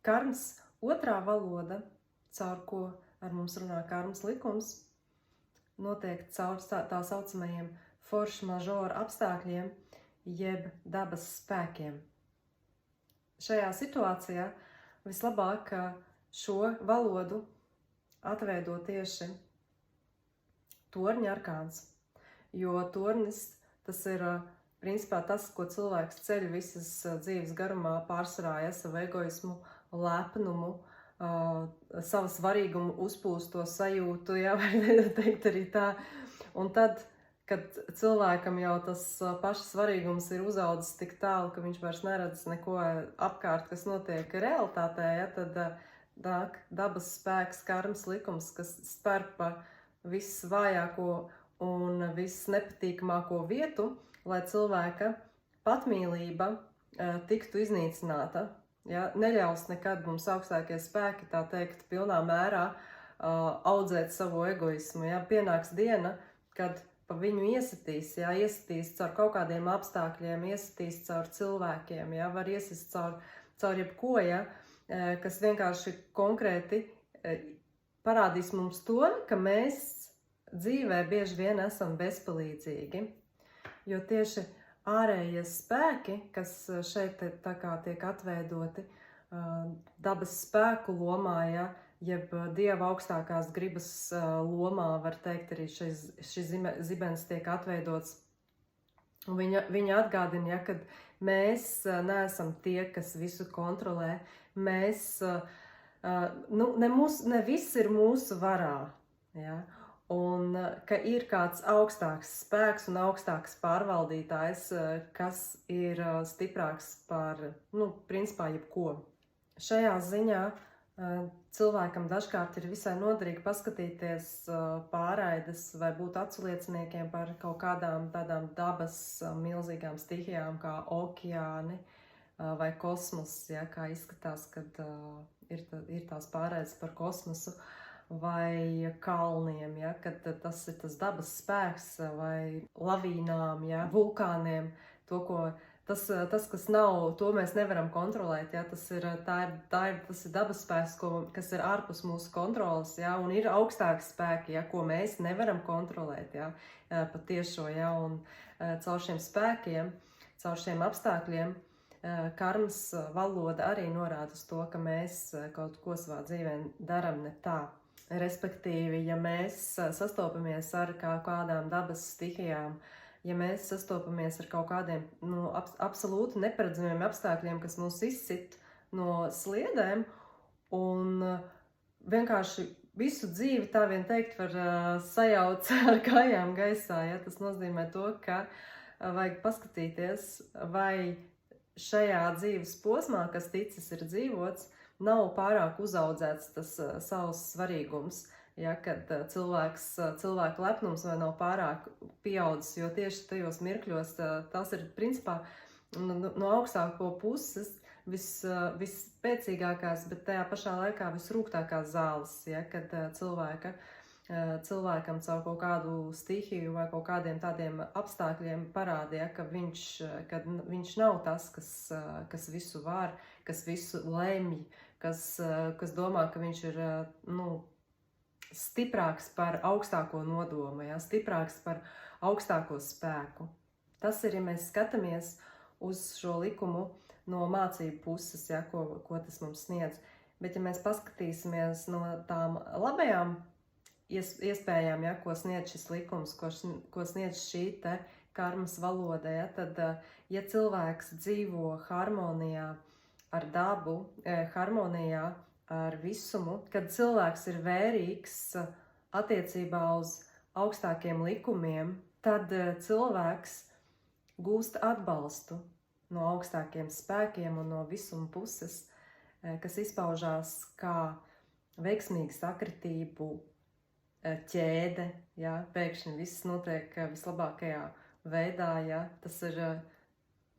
Karmas otrā valoda, caur ko ar mums runā karmas likums, notiek caur tā saucamajiem force majeure apstākļiem, jeb dabas spēkiem. Šajā situācijā vislabāk šo valodu atveido tieši torņa arkāns, jo tornis tas ir principā tas, ko cilvēks ceļ visas dzīves garumā, pārsvarā savu egoismu, lepnumu, savu svarīgumu, uzpūsto sajūtu, vai teikt arī tā. Un tad, kad cilvēkam jau tas pašs svarīgums ir uzaudzis tik tālu, ka viņš vairs neredz neko apkārt, kas notiek realitātē, tad nāk dabas spēks, karmas likums, kas spēr pa visvājāko un visnepatīkamāko vietu, lai cilvēka patmīlība tiktu iznīcināta. Ja? Neļaus nekad mums augstākie spēki, tā teikt, pilnā mērā audzēt savu egoismu. Ja? Pienāks diena, kad pa viņu iesitīs, ja? Iesitīs caur kaut kādiem apstākļiem, iesitīs caur cilvēkiem, ja? Var iesist caur jebko, ja? Kas vienkārši konkrēti parādīs mums to, ka mēs dzīvē bieži vien esam bezpalīdzīgi. Jo tieši ārējie spēki, kas šeit tā kā tiek atveidoti dabas spēku lomā, ja, jeb dieva augstākās gribas lomā, var teikt, arī šis zibens tiek atveidots. Viņa atgādina, ja, kad mēs neesam tie, kas visu kontrolē, mēs, ne viss ir mūsu varā, ja. Un ka ir kāds augstāks spēks un augstāks pārvaldītājs, kas ir stiprāks par, principā jebko. Šajā ziņā cilvēkam dažkārt ir visai noderīgi paskatīties pārraides vai būt aculieciniekiem par kaut kādām tādām dabas milzīgām stihijām kā okeāni vai kosmos, ja, kā izskatās, kad ir tās pārraides par kosmosu. Vai kalniem, ja, kad tas ir tas dabas spēks, vai lavīnām, ja, vulkāniem, tas, kas nav, to mēs nevaram kontrolēt, ja, tas ir dabas spēks, kas ir ārpus mūsu kontrolas, ja, un ir augstāki spēki, ja, ko mēs nevaram kontrolēt, ja, patiešo, ja, un caur šiem spēkiem, caur šiem apstākļiem, karmas valoda arī norāda uz to, ka mēs kaut ko savā dzīvē daram ne tā. Respektīvi, ja mēs sastopamies ar kādām dabas stihijām, ja mēs sastopamies ar kaut kādiem absolūti neparedzamiem apstākļiem, kas mūs izsit no sliedēm, un vienkārši visu dzīvi, tā vien teikt, var sajaukt ar kājām gaisā. Ja? Tas nozīmē to, ka vajag paskatīties, vai šajā dzīves posmā, kas ticis ir dzīvots, nav pārāk uzaudzēts tas savs svarīgums, ja, kad cilvēka lepnums vai nav pārāk pieaudzis, jo tieši tajos mirkļos tas ir principā no augstāko puses visspēcīgākās, bet tajā pašā laikā visrūgtākās zāles, ja, kad cilvēkam caur kaut kādu stihiju vai kaut kādiem tādiem apstākļiem parādīja, ka viņš nav tas, kas visu var, kas visu lemj, kas domā, ka viņš ir stiprāks par augstāko nodomu, ja, stiprāks par augstāko spēku. Tas ir, ja mēs skatāmies uz šo likumu no mācību puses, ja, ko tas mums sniedz. Bet, ja mēs paskatīsimies no tām labajām iespējām, ja, ko sniedz šis likums, ko sniedz šī te karmas valoda, ja, tad, ja cilvēks dzīvo harmonijā ar dabu, harmonijā ar visumu, kad cilvēks ir vērīgs attiecībā uz augstākiem likumiem, tad cilvēks gūst atbalstu no augstākiem spēkiem un no visuma puses, kas izpaužās kā veiksmīga sakritību ķēde, ja, pēkšņi viss notiek vislabākajā veidā, ja, tas ir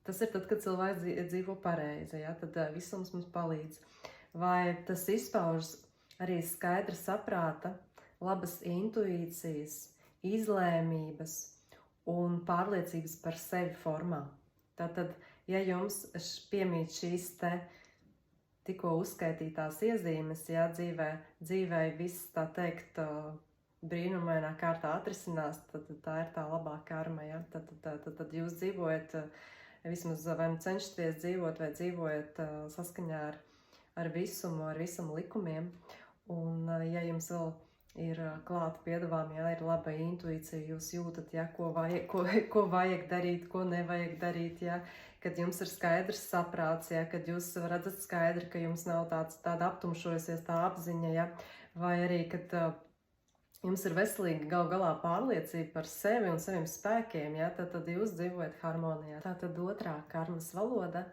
tad, kad cilvēks dzīvo pareizi, ja, tad visums mums palīdz. Vai tas izpaužas arī skaidra saprāta, labas intuīcijas, izlēmības un pārliecības par sevi formā. Tātad, ja jums piemīt šīs te tikko uzskaitītās iezīmes, ja dzīvē viss, tā teikt, brīnumainā kārtā atrisinās, tad tā ir tā labā karma, ja? Tad jūs dzīvojat, vismaz vai nu cenšaties dzīvot, vai dzīvojat saskaņā ar visumu likumiem, un ja jums vēl ir klāta piedāvājumi, ja ir laba intuīcija, jūs jūtat, ja, ko vajag darīt, ko nevajag darīt, ja, kad jums ir skaidrs saprāts, ja, kad jūs redzat skaidri, ka jums nav tāda aptumšojusies tā apziņa, ja, vai arī, kad jums ir veselīga gal galā pārliecība par sevi un saviem spēkiem, ja, tad jūs dzīvojat harmonijā. Tātad otrā karmas valoda,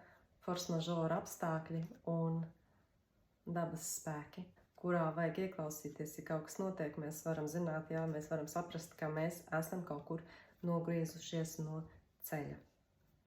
force majeure apstākļi un dabas spēki, kurā vajag ieklausīties, ja kaut kas notiek, mēs varam zināt, jā, mēs varam saprast, ka mēs esam kaut kur nogriezušies no ceļa.